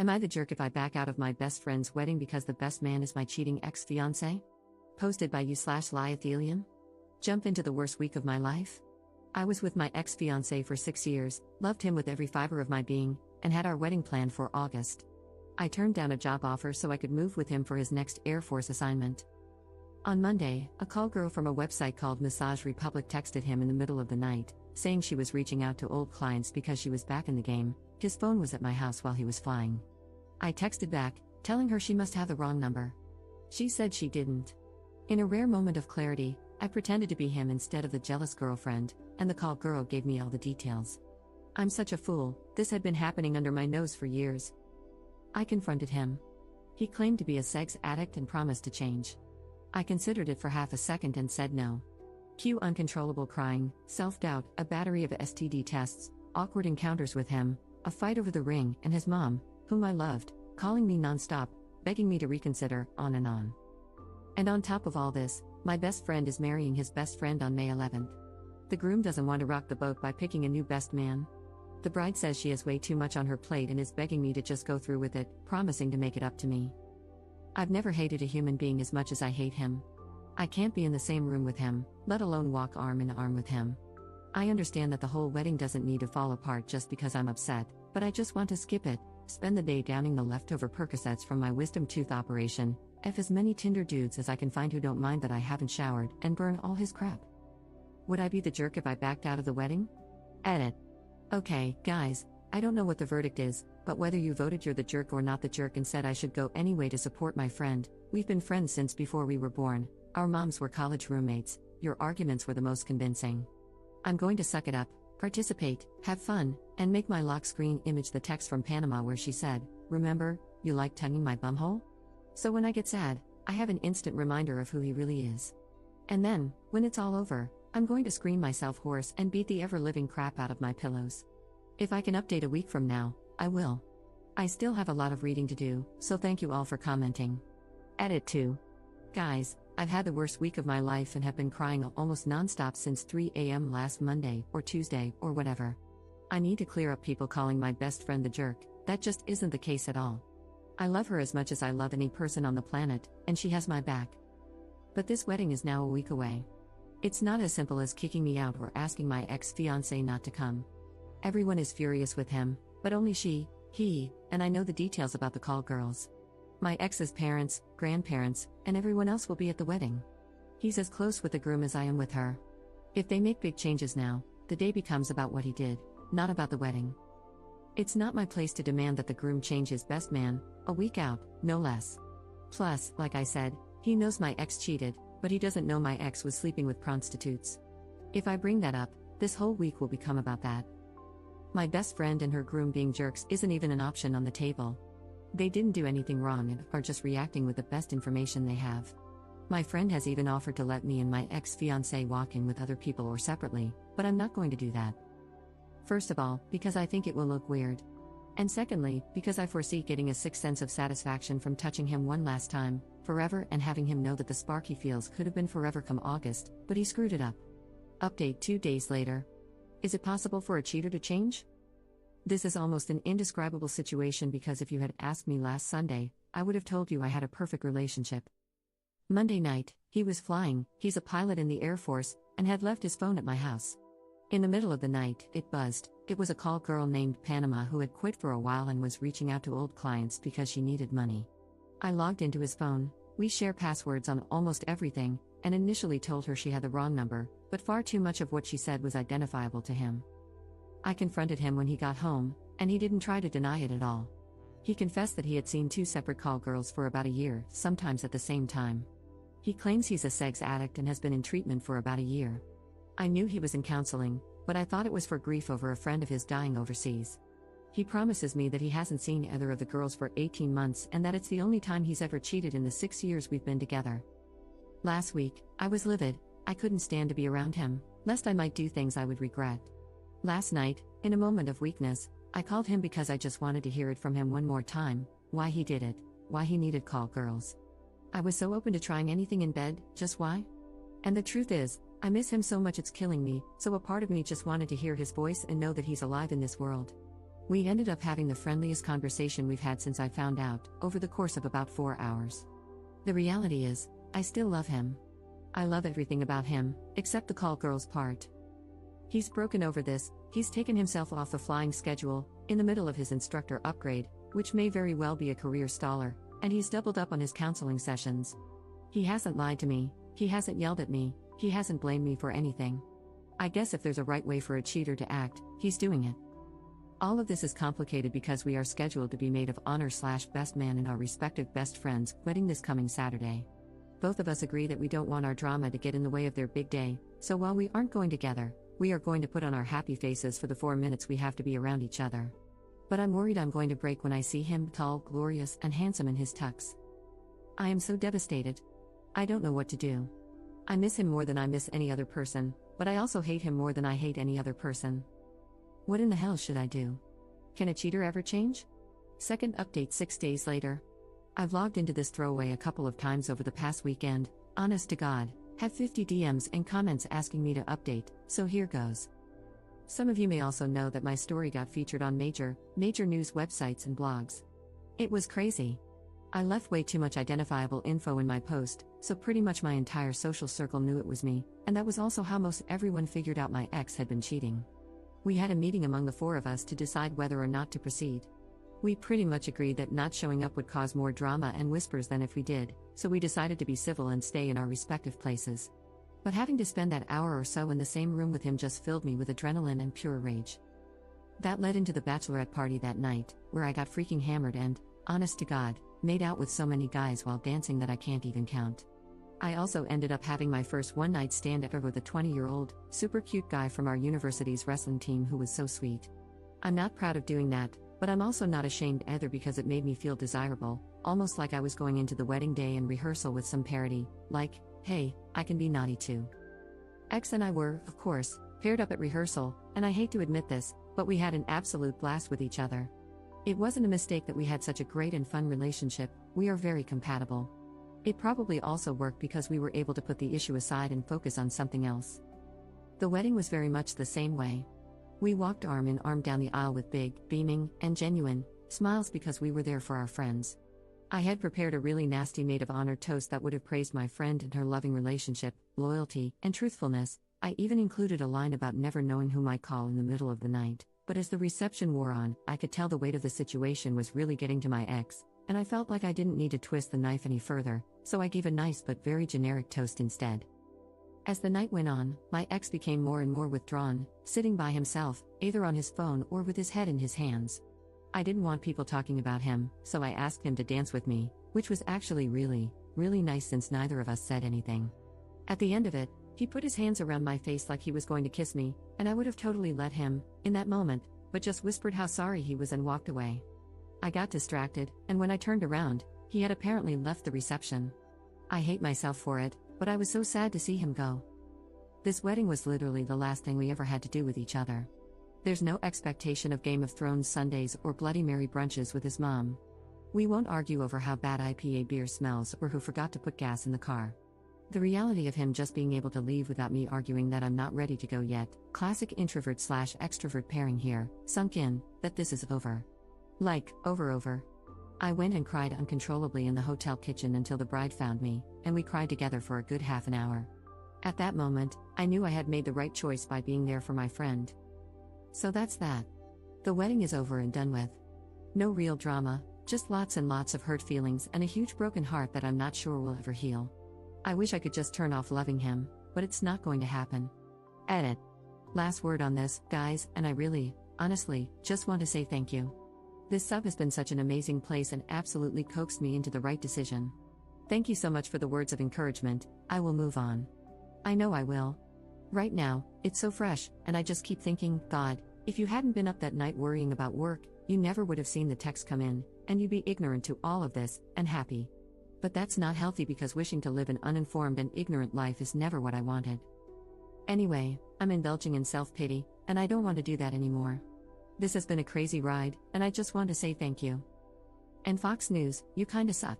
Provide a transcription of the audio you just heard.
Am I the jerk if I back out of my best friend's wedding because the best man is my cheating ex-fiancé? Posted by you/Liathelium. Jump into the worst week of my life? I was with my ex-fiancé for 6 years, loved him with every fiber of my being, and had our wedding planned for August. I turned down a job offer so I could move with him for his next Air Force assignment. On Monday, a call girl from a website called Massage Republic texted him in the middle of the night, saying she was reaching out to old clients because she was back in the game. His phone was at my house while he was flying. I texted back, telling her she must have the wrong number. She said she didn't. In a rare moment of clarity, I pretended to be him instead of the jealous girlfriend, and the call girl gave me all the details. I'm such a fool, this had been happening under my nose for years. I confronted him. He claimed to be a sex addict and promised to change. I considered it for half a second and said no. Cue uncontrollable crying, self-doubt, a battery of STD tests, awkward encounters with him, a fight over the ring, and his mom, whom I loved, calling me non-stop, begging me to reconsider, on and on. And on top of all this, my best friend is marrying his best friend on May 11th. The groom doesn't want to rock the boat by picking a new best man. The bride says she has way too much on her plate and is begging me to just go through with it, promising to make it up to me. I've never hated a human being as much as I hate him. I can't be in the same room with him, let alone walk arm in arm with him. I understand that the whole wedding doesn't need to fall apart just because I'm upset, but I just want to skip it, spend the day downing the leftover Percocets from my wisdom tooth operation, F as many Tinder dudes as I can find who don't mind that I haven't showered, and burn all his crap. Would I be the jerk if I backed out of the wedding? Edit. Okay, guys, I don't know what the verdict is, but whether you voted you're the jerk or not the jerk and said I should go anyway to support my friend, we've been friends since before we were born, our moms were college roommates, your arguments were the most convincing. I'm going to suck it up, participate, have fun, and make my lock screen image the text from Panama where she said, "Remember, you like tonguing my bumhole?" So when I get sad, I have an instant reminder of who he really is. And then, when it's all over, I'm going to scream myself hoarse and beat the ever-living crap out of my pillows. If I can update a week from now, I will. I still have a lot of reading to do, so thank you all for commenting. Edit 2. Guys, I've had the worst week of my life and have been crying almost non-stop since 3 a.m. last Monday, or Tuesday, or whatever. I need to clear up people calling my best friend the jerk, that just isn't the case at all. I love her as much as I love any person on the planet, and she has my back. But this wedding is now a week away. It's not as simple as kicking me out or asking my ex-fiancé not to come. Everyone is furious with him, but only she, he, and I know the details about the call girls. My ex's parents, grandparents, and everyone else will be at the wedding. He's as close with the groom as I am with her. If they make big changes now, the day becomes about what he did, not about the wedding. It's not my place to demand that the groom change his best man, a week out, no less. Plus, like I said, he knows my ex cheated, but he doesn't know my ex was sleeping with prostitutes. If I bring that up, this whole week will become about that. My best friend and her groom being jerks isn't even an option on the table. They didn't do anything wrong and are just reacting with the best information they have. My friend has even offered to let me and my ex-fiancé walk in with other people or separately, but I'm not going to do that. First of all, because I think it will look weird. And secondly, because I foresee getting a sick sense of satisfaction from touching him one last time, forever, and having him know that the spark he feels could have been forever come August, but he screwed it up. Update 2 days later. Is it possible for a cheater to change? This is almost an indescribable situation because if you had asked me last Sunday, I would have told you I had a perfect relationship. Monday night, he was flying, he's a pilot in the Air Force, and had left his phone at my house. In the middle of the night, it buzzed. It was a call girl named Panama who had quit for a while and was reaching out to old clients because she needed money. I logged into his phone, we share passwords on almost everything, and initially told her she had the wrong number, but far too much of what she said was identifiable to him. I confronted him when he got home, and he didn't try to deny it at all. He confessed that he had seen 2 separate call girls for about a year, sometimes at the same time. He claims he's a sex addict and has been in treatment for about a year. I knew he was in counseling, but I thought it was for grief over a friend of his dying overseas. He promises me that he hasn't seen either of the girls for 18 months and that it's the only time he's ever cheated in the 6 years we've been together. Last week, I was livid. I couldn't stand to be around him, lest I might do things I would regret. Last night, in a moment of weakness, I called him because I just wanted to hear it from him one more time, why he did it, why he needed call girls. I was so open to trying anything in bed, just why? And the truth is, I miss him so much it's killing me, so a part of me just wanted to hear his voice and know that he's alive in this world. We ended up having the friendliest conversation we've had since I found out, over the course of about 4 hours. The reality is, I still love him. I love everything about him, except the call girls part. He's broken over this, he's taken himself off the flying schedule, in the middle of his instructor upgrade, which may very well be a career staller, and he's doubled up on his counseling sessions. He hasn't lied to me, he hasn't yelled at me, he hasn't blamed me for anything. I guess if there's a right way for a cheater to act, he's doing it. All of this is complicated because we are scheduled to be maid of honor/best man in our respective best friends' wedding this coming Saturday. Both of us agree that we don't want our drama to get in the way of their big day, so while we aren't going together, we are going to put on our happy faces for the 4 minutes we have to be around each other. But I'm worried I'm going to break when I see him tall, glorious, and handsome in his tux. I am so devastated. I don't know what to do. I miss him more than I miss any other person, but I also hate him more than I hate any other person. What in the hell should I do? Can a cheater ever change? Second update 6 days later. I've logged into this throwaway a couple of times over the past weekend, honest to God, have 50 DMs and comments asking me to update, so here goes. Some of you may also know that my story got featured on major news websites and blogs. It was crazy. I left way too much identifiable info in my post, so pretty much my entire social circle knew it was me, and that was also how most everyone figured out my ex had been cheating. We had a meeting among the 4 of us to decide whether or not to proceed. We pretty much agreed that not showing up would cause more drama and whispers than if we did, so we decided to be civil and stay in our respective places. But having to spend that hour or so in the same room with him just filled me with adrenaline and pure rage. That led into the bachelorette party that night, where I got freaking hammered and, honest to God, made out with so many guys while dancing that I can't even count. I also ended up having my first one-night stand ever with a 20-year-old, super cute guy from our university's wrestling team who was so sweet. I'm not proud of doing that, but I'm also not ashamed either because it made me feel desirable, almost like I was going into the wedding day and rehearsal with some parody, like, hey, I can be naughty too. X and I were, of course, paired up at rehearsal, and I hate to admit this, but we had an absolute blast with each other. It wasn't a mistake that we had such a great and fun relationship, we are very compatible. It probably also worked because we were able to put the issue aside and focus on something else. The wedding was very much the same way. We walked arm in arm down the aisle with big, beaming, and genuine smiles because we were there for our friends. I had prepared a really nasty maid of honor toast that would have praised my friend and her loving relationship, loyalty, and truthfulness. I even included a line about never knowing who might call in the middle of the night, but as the reception wore on, I could tell the weight of the situation was really getting to my ex, and I felt like I didn't need to twist the knife any further, so I gave a nice but very generic toast instead. As the night went on, my ex became more and more withdrawn, sitting by himself, either on his phone or with his head in his hands. I didn't want people talking about him, so I asked him to dance with me, which was actually really nice since neither of us said anything. At the end of it, he put his hands around my face like he was going to kiss me, and I would have totally let him, in that moment, but just whispered how sorry he was and walked away. I got distracted, and when I turned around, he had apparently left the reception. I hate myself for it, but I was so sad to see him go. This wedding was literally the last thing we ever had to do with each other. There's no expectation of Game of Thrones Sundays or Bloody Mary brunches with his mom. We won't argue over how bad IPA beer smells or who forgot to put gas in the car. The reality of him just being able to leave without me arguing that I'm not ready to go yet, classic introvert/extrovert pairing here, sunk in, that this is over. Like, over. I went and cried uncontrollably in the hotel kitchen until the bride found me, and we cried together for a good half an hour. At that moment, I knew I had made the right choice by being there for my friend. So that's that. The wedding is over and done with. No real drama, just lots and lots of hurt feelings and a huge broken heart that I'm not sure will ever heal. I wish I could just turn off loving him, but it's not going to happen. Edit. Last word on this, guys, and I really, honestly, just want to say thank you. This sub has been such an amazing place and absolutely coaxed me into the right decision. Thank you so much for the words of encouragement. I will move on. I know I will. Right now, it's so fresh, and I just keep thinking, God, if you hadn't been up that night worrying about work, you never would have seen the text come in, and you'd be ignorant to all of this, and happy. But that's not healthy because wishing to live an uninformed and ignorant life is never what I wanted. Anyway, I'm indulging in self-pity, and I don't want to do that anymore. This has been a crazy ride, and I just want to say thank you. And Fox News, you kinda suck.